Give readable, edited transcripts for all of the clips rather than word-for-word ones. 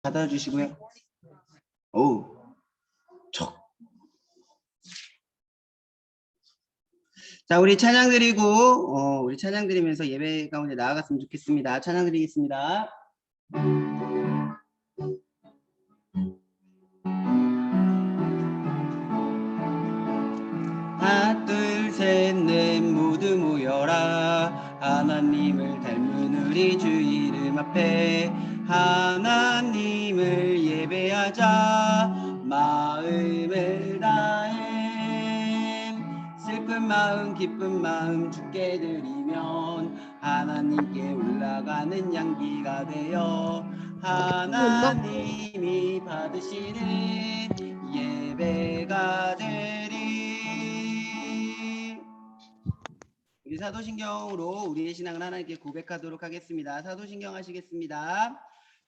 닫아주시고요. 오, 척. 자, 우리 찬양 드리고 우리 찬양 드리면서 예배 가운데 나아갔으면 좋겠습니다. 찬양 드리겠습니다. 하나 둘 셋 넷 모두 모여라. 하나님을 닮은 우리 주 이름 앞에 하나님을 예배하자. 마음을 다해 슬픈 마음 기쁜 마음 주께 드리면 하나님께 올라가는 향기가 되어 하나님이 받으시는 예배가 되리. 우리 사도신경으로 우리의 신앙을 하나님께 고백하도록 하겠습니다. 사도신경 하시겠습니다.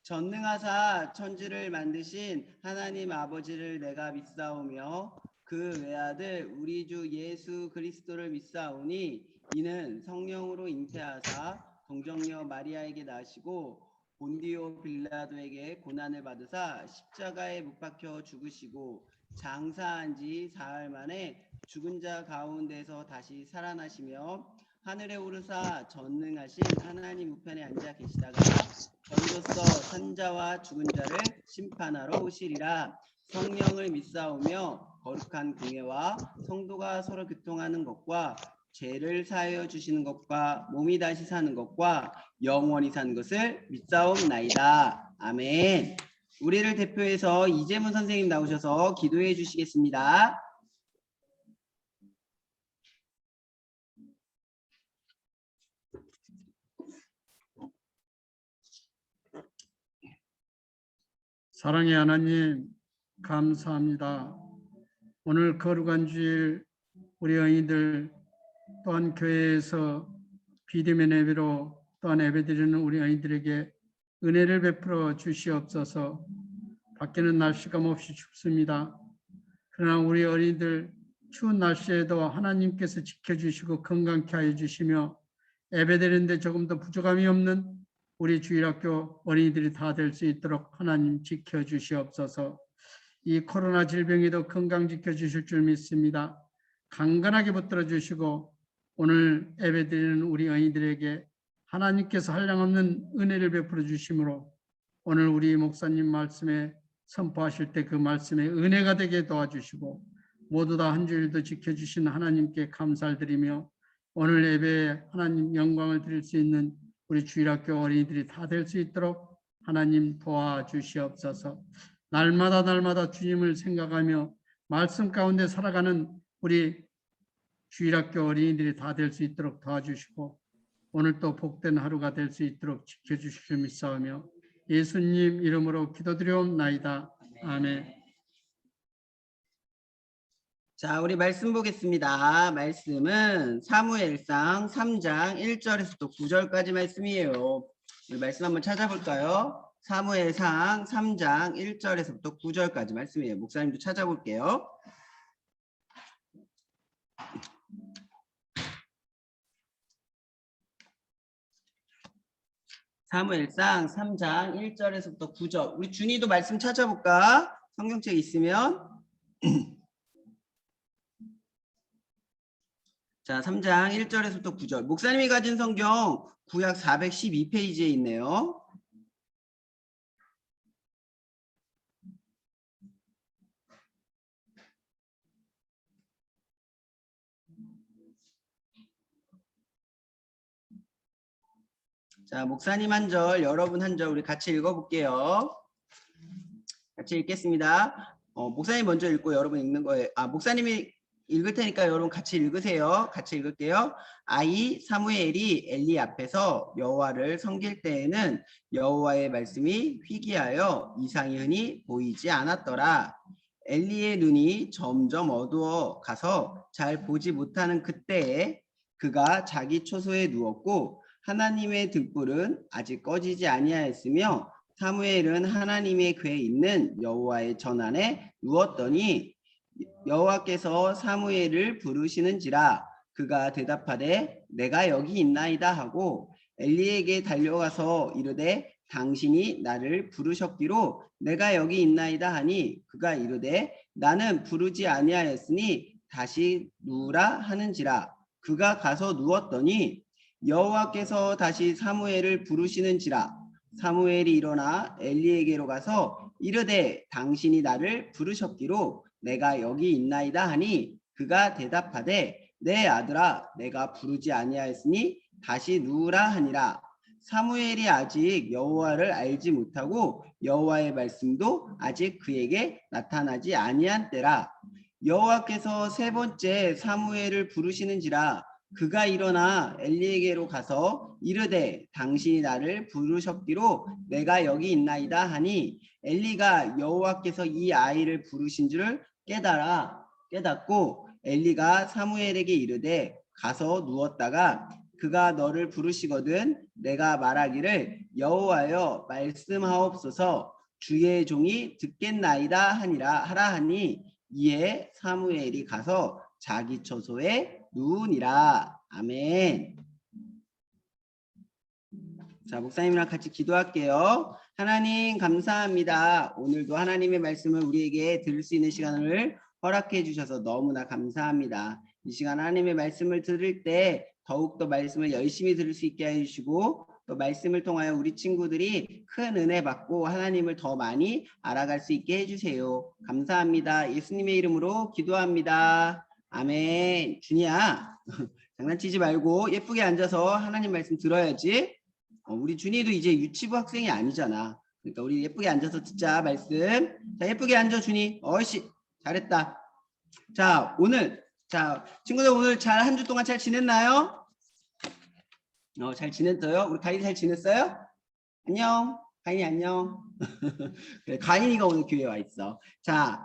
전능하사 천지를 만드신 하나님 아버지를 내가 믿사오며 그 외아들 우리 주 예수 그리스도를 믿사오니 이는 성령으로 잉태하사 동정녀 마리아에게 나시고 본디오 빌라도에게 고난을 받으사 십자가에 못 박혀 죽으시고 장사한 지 사흘 만에 죽은 자 가운데서 다시 살아나시며 하늘에 오르사 전능하신 하나님 우편에 앉아 계시다가 저희로서 산자와 죽은 자를 심판하러 오시리라. 성령을 믿사오며 거룩한 공예와 성도가 서로 교통하는 것과 죄를 사하여 주시는 것과 몸이 다시 사는 것과 영원히 사는 것을 믿사옵나이다. 아멘. 우리를 대표해서 이재문 선생님 나오셔서 기도해 주시겠습니다. 사랑의 하나님 감사합니다. 오늘 거룩한 주일 우리 의인들 또한 교회에서 비대면 예배로 또한 예배드리는 우리 의인들에게 은혜를 베풀어 주시옵소서. 밖에는 날씨가 몹시 춥습니다. 그러나 우리 어린이들 추운 날씨에도 하나님께서 지켜주시고 건강케 하여 주시며 예배드리는데 조금 더 부족함이 없는 우리 주일학교 어린이들이 다 될 수 있도록 하나님 지켜주시옵소서. 이 코로나 질병에도 건강 지켜주실 줄 믿습니다. 강건하게 붙들어 주시고 오늘 예배드리는 우리 어린이들에게 하나님께서 한량없는 은혜를 베풀어 주심으로 오늘 우리 목사님 말씀에 선포하실 때 그 말씀에 은혜가 되게 도와주시고 모두 다 한 주일도 지켜주신 하나님께 감사를 드리며 오늘 예배에 하나님 영광을 드릴 수 있는 우리 주일학교 어린이들이 다 될 수 있도록 하나님 도와주시옵소서. 날마다 주님을 생각하며 말씀 가운데 살아가는 우리 주일학교 어린이들이 다 될 수 있도록 도와주시고 오늘 또 복된 하루가 될 수 있도록 지켜주실 줄 믿사오며 예수님 이름으로 기도드리옵나이다. 아멘. 자, 우리 말씀 보겠습니다. 말씀은 사무엘상 3장 1절에서 9절까지 말씀이에요. 우리 말씀 한번 찾아볼까요? 사무엘상 3장 1절에서 9절까지 말씀이에요. 목사님도 찾아볼게요. 사무엘상 3장 1절에서 9절. 우리 준이도 말씀 찾아볼까? 성경책 있으면. 자, 3장 1절에서 9절. 목사님이 가진 성경 구약 412페이지에 있네요. 자, 목사님 한 절, 여러분 한 절 우리 같이 읽어볼게요. 같이 읽겠습니다. 목사님 먼저 읽고 여러분 읽는 거예요. 목사님이 읽을 테니까 여러분 같이 읽으세요. 같이 읽을게요. 아이 사무엘이 엘리 앞에서 여호와를 섬길 때에는 여호와의 말씀이 희귀하여 이상이 흔히 보이지 않았더라. 엘리의 눈이 점점 어두워 가서 잘 보지 못하는 그때에 그가 자기 초소에 누웠고 하나님의 등불은 아직 꺼지지 아니하였으며 사무엘은 하나님의 궤에 있는 여호와의 전 안에 누웠더니 여호와께서 사무엘을 부르시는지라 그가 대답하되 내가 여기 있나이다 하고 엘리에게 달려가서 이르되 당신이 나를 부르셨기로 내가 여기 있나이다 하니 그가 이르되 나는 부르지 아니하였으니 다시 누우라 하는지라. 그가 가서 누웠더니 여호와께서 다시 사무엘을 부르시는지라. 사무엘이 일어나 엘리에게로 가서 이르되 당신이 나를 부르셨기로 내가 여기 있나이다 하니 그가 대답하되 내 아들아 내가 부르지 아니하였으니 다시 누우라 하니라. 사무엘이 아직 여호와를 알지 못하고 여호와의 말씀도 아직 그에게 나타나지 아니한 때라. 여호와께서 세 번째 사무엘을 부르시는지라. 그가 일어나 엘리에게로 가서 이르되 당신이 나를 부르셨기로 내가 여기 있나이다 하니 엘리가 여호와께서 이 아이를 부르신 줄을 깨닫고 엘리가 사무엘에게 이르되 가서 누웠다가 그가 너를 부르시거든 내가 말하기를 여호와여 말씀하옵소서 주의 종이 듣겠나이다 하라 하니 이에 사무엘이 가서 자기 처소에 누우니라. 아멘. 자, 목사님이랑 같이 기도할게요. 하나님 감사합니다. 오늘도 하나님의 말씀을 우리에게 들을 수 있는 시간을 허락해 주셔서 너무나 감사합니다. 이 시간 하나님의 말씀을 들을 때 더욱더 말씀을 열심히 들을 수 있게 해주시고 또 말씀을 통하여 우리 친구들이 큰 은혜 받고 하나님을 더 많이 알아갈 수 있게 해주세요. 감사합니다. 예수님의 이름으로 기도합니다. 아멘. 준이야 장난치지 말고 예쁘게 앉아서 하나님 말씀 들어야지. 우리 준이도 이제 유치부 학생이 아니잖아. 그러니까 우리 예쁘게 앉아서 듣자 말씀. 자, 예쁘게 앉아 준이. 어이씨 잘했다. 자, 자, 친구들 오늘 잘 한 주 동안 잘 지냈나요? 잘 지냈어요? 우리 가인이 잘 지냈어요? 안녕. 가인이 안녕. 그래, 가인이가 오늘 교회에 와 있어. 자,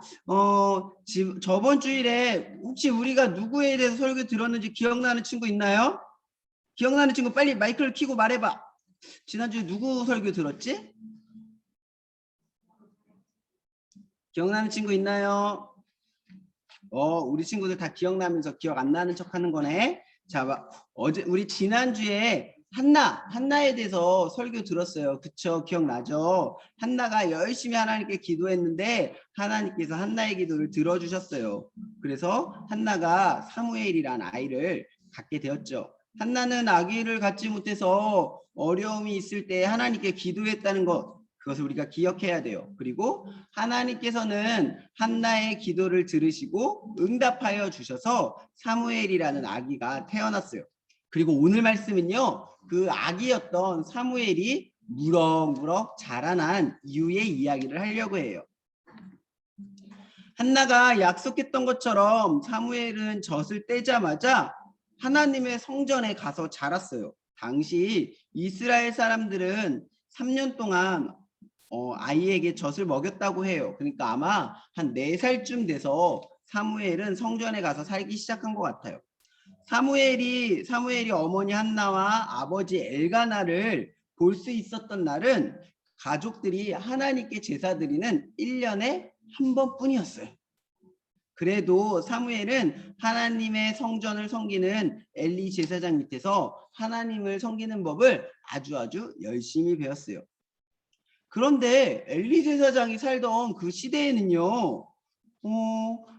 저번 주일에 혹시 우리가 누구에 대해서 설교 들었는지 기억나는 친구 있나요? 기억나는 친구 빨리 마이크를 켜고 말해봐. 지난주에 누구 설교 들었지? 기억나는 친구 있나요? 우리 친구들 다 기억나면서 기억 안 나는 척 하는 거네. 자, 우리 지난주에 한나에 대해서 설교 들었어요. 그쵸? 기억나죠? 한나가 열심히 하나님께 기도했는데 하나님께서 한나의 기도를 들어주셨어요. 그래서 한나가 사무엘이란 아이를 갖게 되었죠. 한나는 아기를 갖지 못해서 어려움이 있을 때 하나님께 기도했다는 것, 그것을 우리가 기억해야 돼요. 그리고 하나님께서는 한나의 기도를 들으시고 응답하여 주셔서 사무엘이라는 아기가 태어났어요. 그리고 오늘 말씀은요, 그 아기였던 사무엘이 무럭무럭 자라난 이후의 이야기를 하려고 해요. 한나가 약속했던 것처럼 사무엘은 젖을 떼자마자 하나님의 성전에 가서 자랐어요. 당시 이스라엘 사람들은 3년 동안 아이에게 젖을 먹였다고 해요. 그러니까 아마 한 4살쯤 돼서 사무엘은 성전에 가서 살기 시작한 것 같아요. 사무엘이 어머니 한나와 아버지 엘가나를 볼 수 있었던 날은 가족들이 하나님께 제사 드리는 1년에 한 번뿐이었어요. 그래도 사무엘은 하나님의 성전을 섬기는 엘리 제사장 밑에서 하나님을 섬기는 법을 아주 열심히 배웠어요. 그런데 엘리 제사장이 살던 그 시대에는요,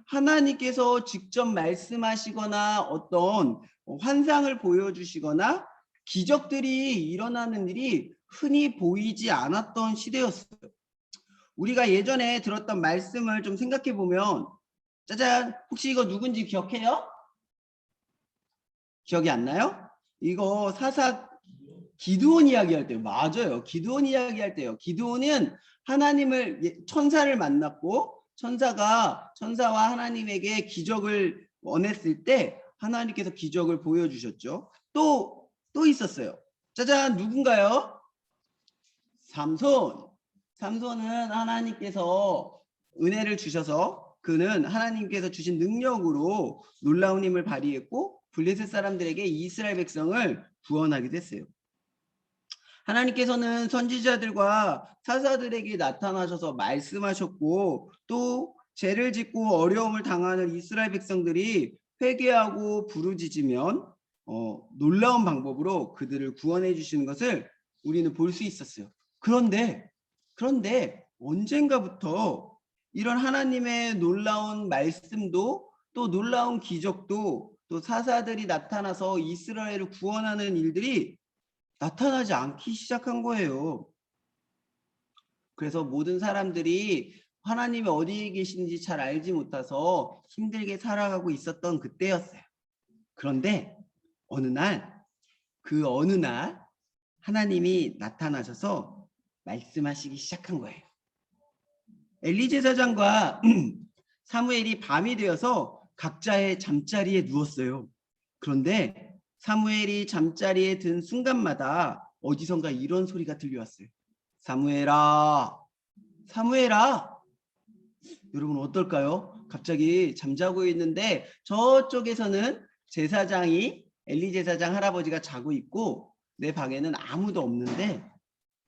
하나님께서 직접 말씀하시거나 어떤 환상을 보여주시거나 기적들이 일어나는 일이 흔히 보이지 않았던 시대였어요. 우리가 예전에 들었던 말씀을 좀 생각해 보면, 짜잔, 혹시 이거 누군지 기억해요? 기억이 안 나요? 이거 사사 기드온 이야기할 때요. 맞아요. 기드온 이야기할 때요. 기드온은 하나님을 천사를 만났고 천사와 하나님에게 기적을 원했을 때 하나님께서 기적을 보여주셨죠. 또 있었어요. 짜잔, 누군가요? 삼손은 하나님께서 은혜를 주셔서 그는 하나님께서 주신 능력으로 놀라운 힘을 발휘했고 블레셋 사람들에게 이스라엘 백성을 구원하게 됐어요. 하나님께서는 선지자들과 사사들에게 나타나셔서 말씀하셨고 또 죄를 짓고 어려움을 당하는 이스라엘 백성들이 회개하고 부르짖으면 놀라운 방법으로 그들을 구원해 주시는 것을 우리는 볼 수 있었어요. 그런데 언젠가부터 이런 하나님의 놀라운 말씀도 또 놀라운 기적도 또 사사들이 나타나서 이스라엘을 구원하는 일들이 나타나지 않기 시작한 거예요. 그래서 모든 사람들이 하나님이 어디에 계시는지 잘 알지 못해서 힘들게 살아가고 있었던 그때였어요. 그런데 어느 날 하나님이 나타나셔서 말씀하시기 시작한 거예요. 엘리 제사장과 사무엘이 밤이 되어서 각자의 잠자리에 누웠어요. 그런데 사무엘이 잠자리에 든 순간마다 어디선가 이런 소리가 들려왔어요. 사무엘아, 사무엘아. 여러분 어떨까요? 갑자기 잠자고 있는데 저쪽에서는 엘리 제사장 할아버지가 자고 있고 내 방에는 아무도 없는데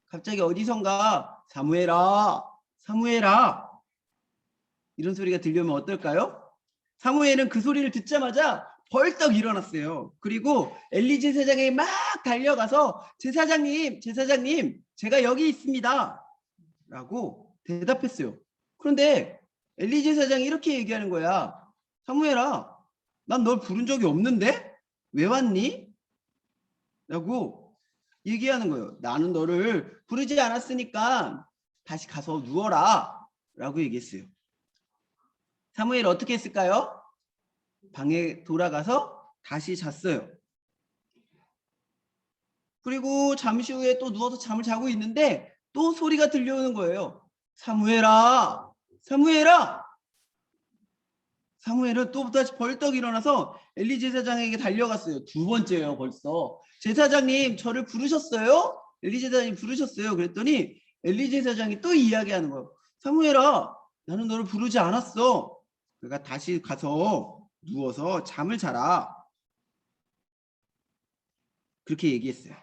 갑자기 어디선가 사무엘아, 사무엘아 이런 소리가 들려오면 어떨까요? 사무엘은 그 소리를 듣자마자 벌떡 일어났어요. 그리고 엘리 제사장에게 막 달려가서 제사장님, 제가 여기 있습니다. 라고 대답했어요. 그런데 엘리 제사장이 이렇게 얘기하는 거야. 사무엘아, 난 널 부른 적이 없는데? 왜 왔니? 라고 얘기하는 거예요. 나는 너를 부르지 않았으니까 다시 가서 누워라. 라고 얘기했어요. 사무엘 어떻게 했을까요? 방에 돌아가서 다시 잤어요. 그리고 잠시 후에 또 누워서 잠을 자고 있는데 또 소리가 들려오는 거예요. 사무엘아, 사무엘아. 사무엘은 또 다시 벌떡 일어나서 엘리 제사장에게 달려갔어요. 두 번째예요, 벌써. 제사장님, 저를 부르셨어요? 엘리 제사장님 부르셨어요. 그랬더니 엘리 제사장이 또 이야기하는 거예요. 사무엘아, 나는 너를 부르지 않았어. 그러니까 다시 가서 누워서 잠을 자라. 그렇게 얘기했어요.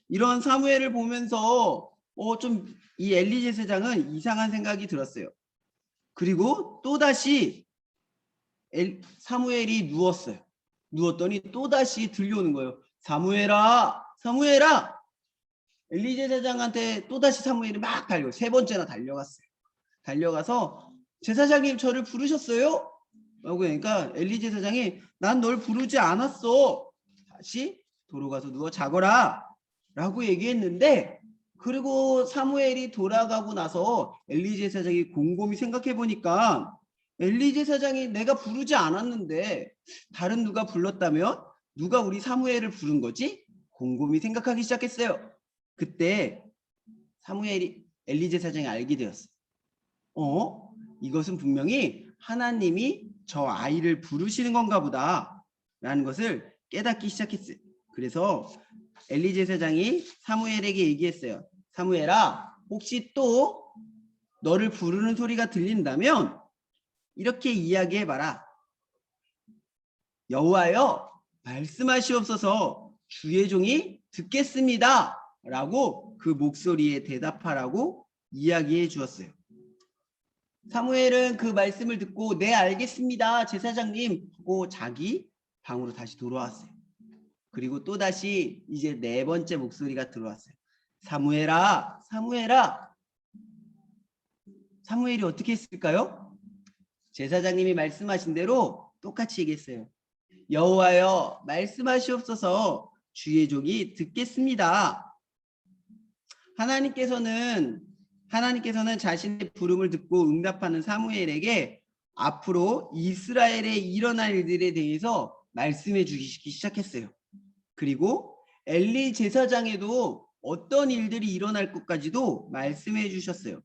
이런 사무엘을 보면서 좀 이 엘리 제사장은 이상한 생각이 들었어요. 그리고 또다시 사무엘이 누웠어요. 누웠더니 또다시 들려오는 거예요. 사무엘아, 사무엘아. 엘리 제사장한테 또다시 사무엘이 막 세 번째나 달려갔어요. 달려가서 제사장님 저를 부르셨어요? 라고 하니까 엘리 제사장이 난 널 부르지 않았어. 다시 도로 가서 누워 자거라. 라고 얘기했는데 그리고 사무엘이 돌아가고 나서 엘리 제사장이 곰곰이 생각해 보니까 엘리 제사장이 내가 부르지 않았는데 다른 누가 불렀다면 누가 우리 사무엘을 부른 거지? 곰곰이 생각하기 시작했어요. 그때 엘리 제사장이 알게 되었어요. 이것은 분명히 하나님이 저 아이를 부르시는 건가 보다 라는 것을 깨닫기 시작했어요. 그래서 엘리 제사장이 사무엘에게 얘기했어요. 사무엘아, 혹시 또 너를 부르는 소리가 들린다면 이렇게 이야기해봐라. 여호와여, 말씀하시옵소서. 주의 종이 듣겠습니다. 라고 그 목소리에 대답하라고 이야기해 주었어요. 사무엘은 그 말씀을 듣고 네 알겠습니다 제사장님 하고 자기 방으로 다시 돌아왔어요. 그리고 또다시 이제 네 번째 목소리가 들어왔어요. 사무엘아, 사무엘아. 사무엘이 어떻게 했을까요? 제사장님이 말씀하신 대로 똑같이 얘기했어요. 여호와여, 말씀하시옵소서. 주의 종이 듣겠습니다. 하나님께서는 자신의 부름을 듣고 응답하는 사무엘에게 앞으로 이스라엘에 일어날 일들에 대해서 말씀해 주시기 시작했어요. 그리고 엘리 제사장에도 어떤 일들이 일어날 것까지도 말씀해 주셨어요.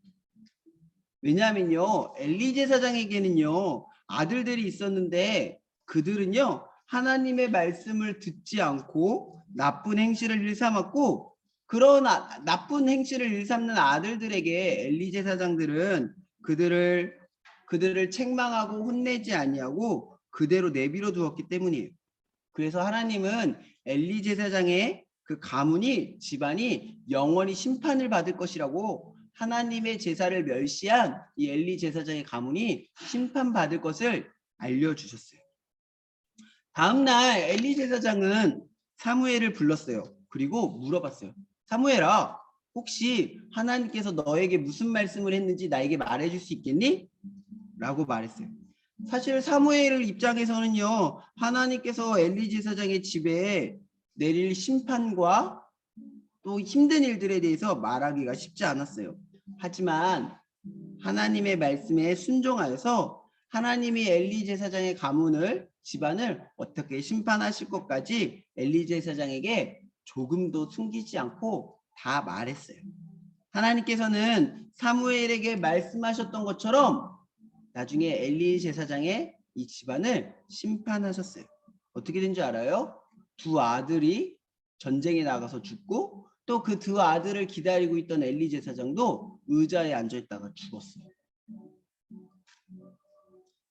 왜냐하면요, 엘리 제사장에게는요 아들들이 있었는데 그들은요 하나님의 말씀을 듣지 않고 나쁜 행실을 일삼았고, 그런 나쁜 행실을 일삼는 아들들에게 엘리 제사장들은 그들을 책망하고 혼내지 아니하고 그대로 내버려 두었기 때문이에요. 그래서 하나님은 엘리 제사장의 그 가문이, 집안이 영원히 심판을 받을 것이라고, 하나님의 제사를 멸시한 이 엘리 제사장의 가문이 심판받을 것을 알려주셨어요. 다음날 엘리 제사장은 사무엘을 불렀어요. 그리고 물어봤어요. 사무엘아, 혹시 하나님께서 너에게 무슨 말씀을 했는지 나에게 말해줄 수 있겠니? 라고 말했어요. 사실 사무엘 입장에서는요, 하나님께서 엘리 제사장의 집에 내릴 심판과 또 힘든 일들에 대해서 말하기가 쉽지 않았어요. 하지만 하나님의 말씀에 순종하여서 하나님이 엘리 제사장의 가문을, 집안을 어떻게 심판하실 것까지 엘리 제사장에게 조금도 숨기지 않고 다 말했어요. 하나님께서는 사무엘에게 말씀하셨던 것처럼 나중에 엘리 제사장의 이 집안을 심판하셨어요. 어떻게 된 줄 알아요? 두 아들이 전쟁에 나가서 죽고 또 그 두 아들을 기다리고 있던 엘리 제사장도 의자에 앉아 있다가 죽었어요.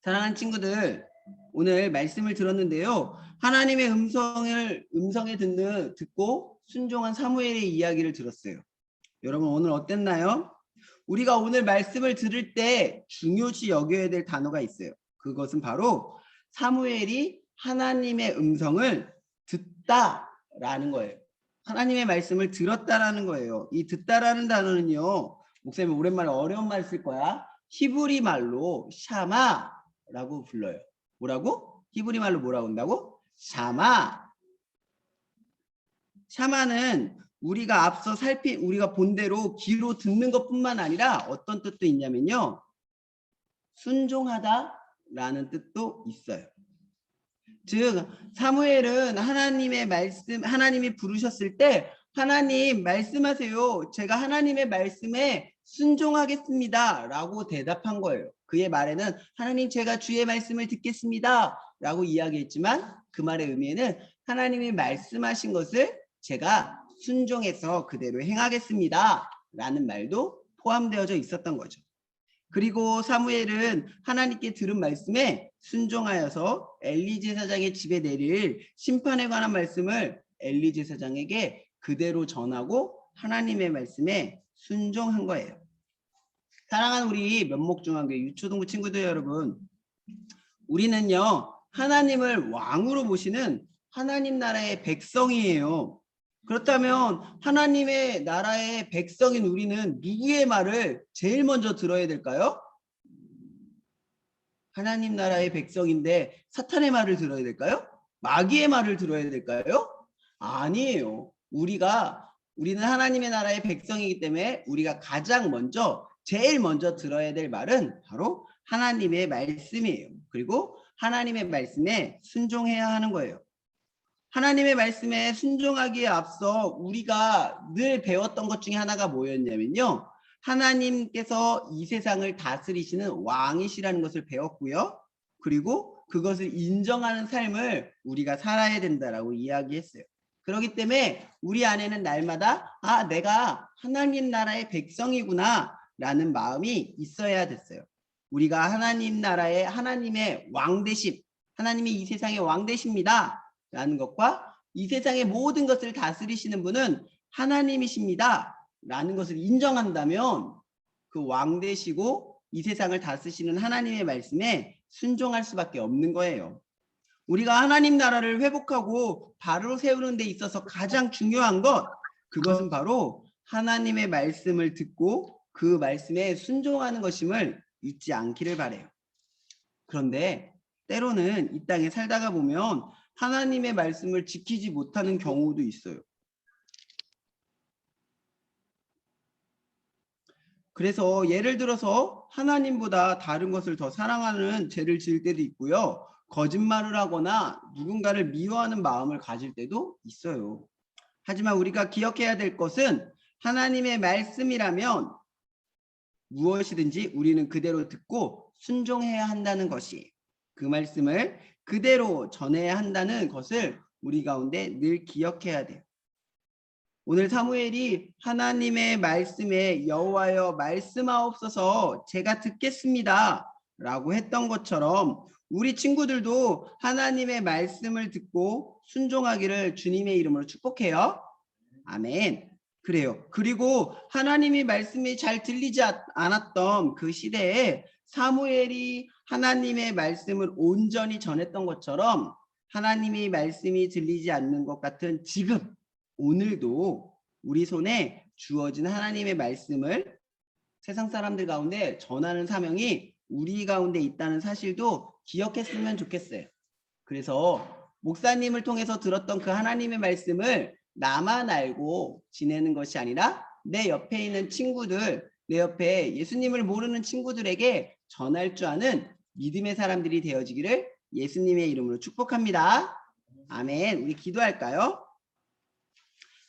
사랑하는 친구들, 오늘 말씀을 들었는데요. 하나님의 음성에 듣고 순종한 사무엘의 이야기를 들었어요. 여러분 오늘 어땠나요? 우리가 오늘 말씀을 들을 때 중요시 여겨야 될 단어가 있어요. 그것은 바로 사무엘이 하나님의 음성을 듣다라는 거예요. 하나님의 말씀을 들었다라는 거예요. 이 듣다라는 단어는요. 목사님 오랜만에 어려운 말 쓸 거야. 히브리 말로 샤마라고 불러요. 뭐라고? 히브리 말로 뭐라고 한다고? 샤마. 샤마는 우리가 우리가 본 대로 귀로 듣는 것뿐만 아니라 어떤 뜻도 있냐면요. 순종하다라는 뜻도 있어요. 즉 사무엘은 하나님이 부르셨을 때 하나님 말씀하세요. 제가 하나님의 말씀에 순종하겠습니다. 라고 대답한 거예요. 그의 말에는 하나님 제가 주의 말씀을 듣겠습니다. 라고 이야기했지만 그 말의 의미에는 하나님이 말씀하신 것을 제가 순종해서 그대로 행하겠습니다. 라는 말도 포함되어져 있었던 거죠. 그리고 사무엘은 하나님께 들은 말씀에 순종하여서 엘리 제사장의 집에 내릴 심판에 관한 말씀을 엘리 제사장에게 그대로 전하고 하나님의 말씀에 순종한 거예요. 사랑하는 우리 면목중앙교회 유초동부 친구들 여러분, 우리는요 하나님을 왕으로 모시는 하나님 나라의 백성이에요. 그렇다면 하나님의 나라의 백성인 우리는 누구의 말을 제일 먼저 들어야 될까요? 하나님 나라의 백성인데 사탄의 말을 들어야 될까요? 마귀의 말을 들어야 될까요? 아니에요. 우리는 하나님의 나라의 백성이기 때문에 우리가 제일 먼저 들어야 될 말은 바로 하나님의 말씀이에요. 그리고 하나님의 말씀에 순종해야 하는 거예요. 하나님의 말씀에 순종하기에 앞서 우리가 늘 배웠던 것 중에 하나가 뭐였냐면요. 하나님께서 이 세상을 다스리시는 왕이시라는 것을 배웠고요. 그리고 그것을 인정하는 삶을 우리가 살아야 된다라고 이야기했어요. 그렇기 때문에 우리 안에는 날마다 내가 하나님 나라의 백성이구나 라는 마음이 있어야 됐어요. 우리가 하나님 나라의 하나님의 왕되심, 하나님이 이 세상의 왕되십니다. 라는 것과 이 세상의 모든 것을 다스리시는 분은 하나님이십니다. 라는 것을 인정한다면 그 왕 되시고 이 세상을 다스리시는 하나님의 말씀에 순종할 수밖에 없는 거예요. 우리가 하나님 나라를 회복하고 바로 세우는 데 있어서 가장 중요한 그것은 바로 하나님의 말씀을 듣고 그 말씀에 순종하는 것임을 잊지 않기를 바라요. 그런데 때로는 이 땅에 살다가 보면 하나님의 말씀을 지키지 못하는 경우도 있어요. 그래서 예를 들어서 하나님보다 다른 것을 더 사랑하는 죄를 지을 때도 있고요. 거짓말을 하거나 누군가를 미워하는 마음을 가질 때도 있어요. 하지만 우리가 기억해야 될 것은 하나님의 말씀이라면 무엇이든지 우리는 그대로 듣고 순종해야 한다는 것이, 그 말씀을 그대로 전해야 한다는 것을 우리 가운데 늘 기억해야 돼요. 오늘 사무엘이 하나님의 말씀에 여호와여 말씀하옵소서 제가 듣겠습니다 라고 했던 것처럼 우리 친구들도 하나님의 말씀을 듣고 순종하기를 주님의 이름으로 축복해요. 아멘. 그래요. 그리고 하나님의 말씀이 잘 들리지 않았던 그 시대에 사무엘이 하나님의 말씀을 온전히 전했던 것처럼 하나님의 말씀이 들리지 않는 것 같은 지금 오늘도 우리 손에 주어진 하나님의 말씀을 세상 사람들 가운데 전하는 사명이 우리 가운데 있다는 사실도 기억했으면 좋겠어요. 그래서 목사님을 통해서 들었던 그 하나님의 말씀을 나만 알고 지내는 것이 아니라 내 옆에 있는 친구들, 내 옆에 예수님을 모르는 친구들에게 전할 줄 아는 믿음의 사람들이 되어지기를 예수님의 이름으로 축복합니다. 아멘. 우리 기도할까요?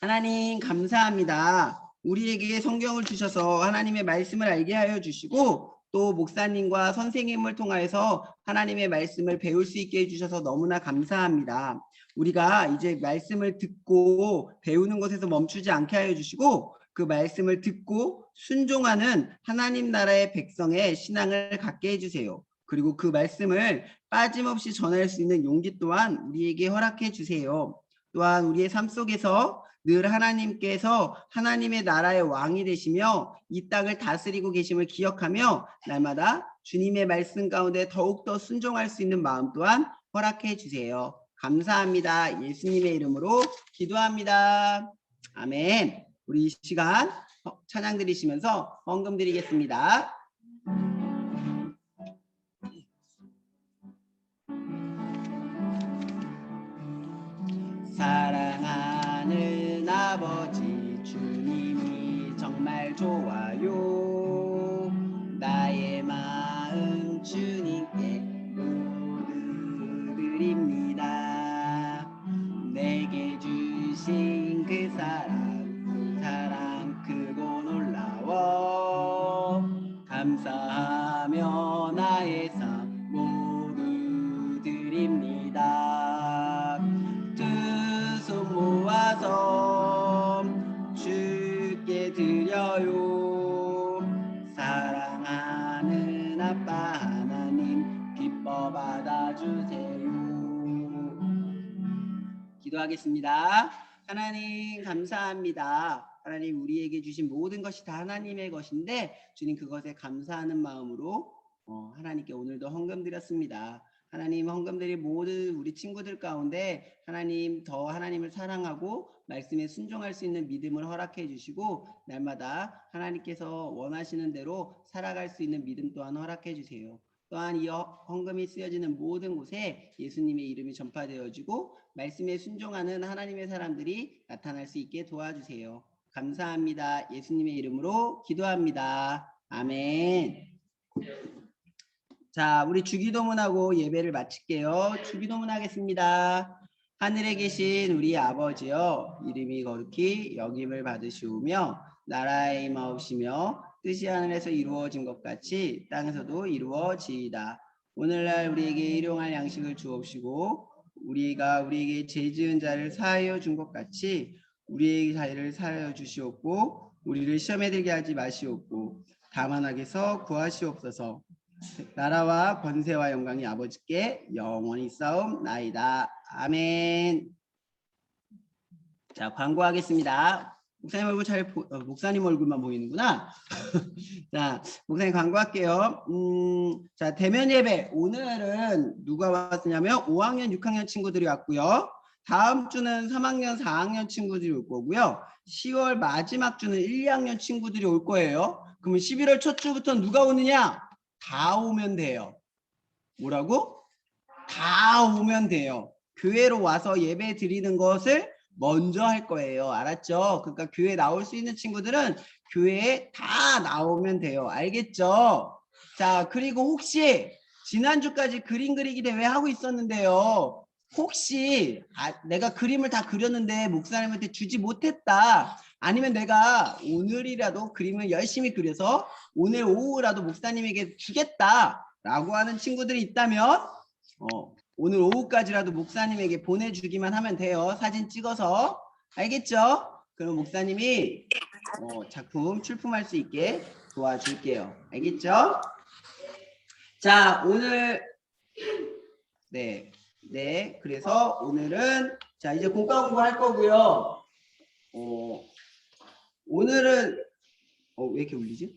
하나님 감사합니다. 우리에게 성경을 주셔서 하나님의 말씀을 알게 하여 주시고 또 목사님과 선생님을 통하여서 하나님의 말씀을 배울 수 있게 해주셔서 너무나 감사합니다. 우리가 이제 말씀을 듣고 배우는 것에서 멈추지 않게 하여 주시고 그 말씀을 듣고 순종하는 하나님 나라의 백성의 신앙을 갖게 해주세요. 그리고 그 말씀을 빠짐없이 전할 수 있는 용기 또한 우리에게 허락해 주세요. 또한 우리의 삶 속에서 늘 하나님께서 하나님의 나라의 왕이 되시며 이 땅을 다스리고 계심을 기억하며 날마다 주님의 말씀 가운데 더욱더 순종할 수 있는 마음 또한 허락해 주세요. 감사합니다. 예수님의 이름으로 기도합니다. 아멘. 우리 이 시간 찬양 드리시면서 헌금 드리겠습니다. 사랑하는 아버지 주님이 정말 좋아요. 나의 마음 주님께 모두 드립니다. 내게 주신 그 사랑 크고 놀라워. 감사하며 나의 삶 모두 드립니다. 모아서 주께 드려요. 사랑하는 아빠 하나님 기뻐 받아주세요. 기도하겠습니다. 하나님 감사합니다. 하나님 우리에게 주신 모든 것이 다 하나님의 것인데 주님 그것에 감사하는 마음으로 하나님께 오늘도 헌금 드렸습니다. 하나님 헌금들이 모든 우리 친구들 가운데 하나님 더 하나님을 사랑하고 말씀에 순종할 수 있는 믿음을 허락해 주시고 날마다 하나님께서 원하시는 대로 살아갈 수 있는 믿음 또한 허락해 주세요. 또한 이 헌금이 쓰여지는 모든 곳에 예수님의 이름이 전파되어지고 말씀에 순종하는 하나님의 사람들이 나타날 수 있게 도와주세요. 감사합니다. 예수님의 이름으로 기도합니다. 아멘. 자, 우리 주기도문하고 예배를 마칠게요. 주기도문 하겠습니다. 하늘에 계신 우리 아버지여, 이름이 거룩히 여김을 받으시오며 나라의 임하옵시며 뜻이 하늘에서 이루어진 것 같이 땅에서도 이루어지이다. 오늘날 우리에게 일용할 양식을 주옵시고 우리가 우리에게 죄 지은 자를 사하여 준 것 같이 우리의 자를 사하여 주시옵고 우리를 시험에 들게 하지 마시옵고 다만 악에서 구하시옵소서. 나라와 권세와 영광이 아버지께 영원히 싸움나이다. 아멘. 자, 광고하겠습니다. 목사님 얼굴 목사님 얼굴만 보이는구나. 자, 목사님 광고할게요. 자, 대면 예배 오늘은 누가 왔냐면 5학년, 6학년 친구들이 왔고요. 다음 주는 3학년, 4학년 친구들이 올 거고요. 10월 마지막 주는 1, 2학년 친구들이 올 거예요. 그러면 11월 첫 주부터 누가 오느냐? 다 오면 돼요. 뭐라고? 다 오면 돼요. 교회로 와서 예배 드리는 것을 먼저 할 거예요. 알았죠? 그러니까 교회 나올 수 있는 친구들은 교회에 다 나오면 돼요. 알겠죠? 자, 그리고 혹시 지난주까지 그림 그리기 대회 하고 있었는데요. 혹시 내가 그림을 다 그렸는데 목사님한테 주지 못했다. 아니면 내가 오늘이라도 그림을 열심히 그려서 오늘 오후라도 목사님에게 주겠다라고 하는 친구들이 있다면 오늘 오후까지라도 목사님에게 보내주기만 하면 돼요. 사진 찍어서. 알겠죠? 그럼 목사님이 작품 출품할 수 있게 도와줄게요. 알겠죠? 자, 오늘 네, 그래서 오늘은 자 이제 공과 공부할 거고요. 오늘은 왜 이렇게 울리지?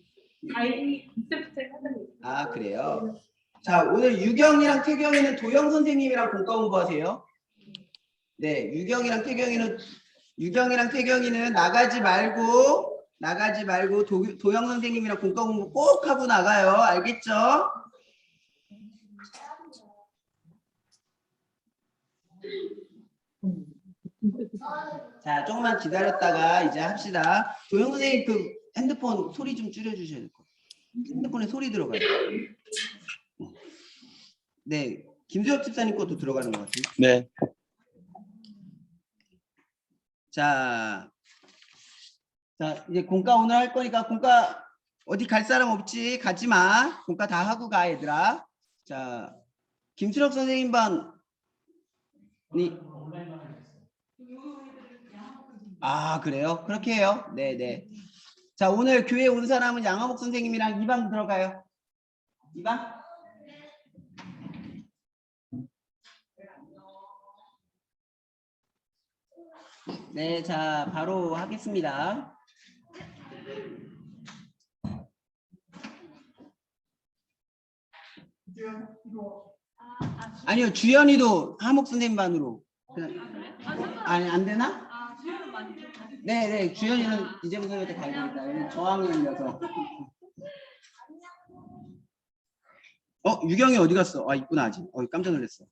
아, 그래요? 자, 오늘 유경이랑 태경이는 도영 선생님이랑 공과 공부하세요. 네, 유경이랑 태경이는 나가지 말고 나가지 말고 도영 선생님이랑 공과 공부 꼭 하고 나가요. 알겠죠? 자, 조금만 기다렸다가 이제 합시다. 도영 선생님 그 핸드폰 소리 좀 줄여주셔야 될 것 같아요. 핸드폰에 소리 들어가요. 네, 김수혁 집사님 것도 들어가는 것 같아요. 네. 자, 이제 공과 오늘 할 거니까 공과 어디 갈 사람 없지? 가지 마. 공과 다 하고 가, 얘들아. 자, 김수혁 선생님 반이 그래요? 그렇게 해요. 네네. 자, 오늘 교회 온 사람은 양화복 선생님이랑 2반 들어가요. 2반? 네, 자, 바로 하겠습니다. 아니요, 주연이도 하목 선생님 반으로. 아니, 안 되나? 네, 주연이는 이재문 선생님한테 가야 되겠다. 왜냐면 저학년이라서. 유경이 어디 갔어? 있구나, 아직. 깜짝 놀랐어.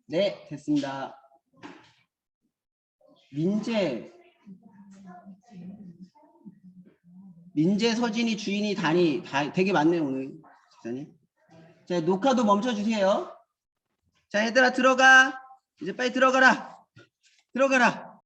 네, 됐습니다. 민재, 서진이, 주인이, 단이 다 되게 많네요, 오늘. 집사님. 자, 녹화도 멈춰주세요. 자, 얘들아 들어가. 이제 빨리 들어가라. 들어가라.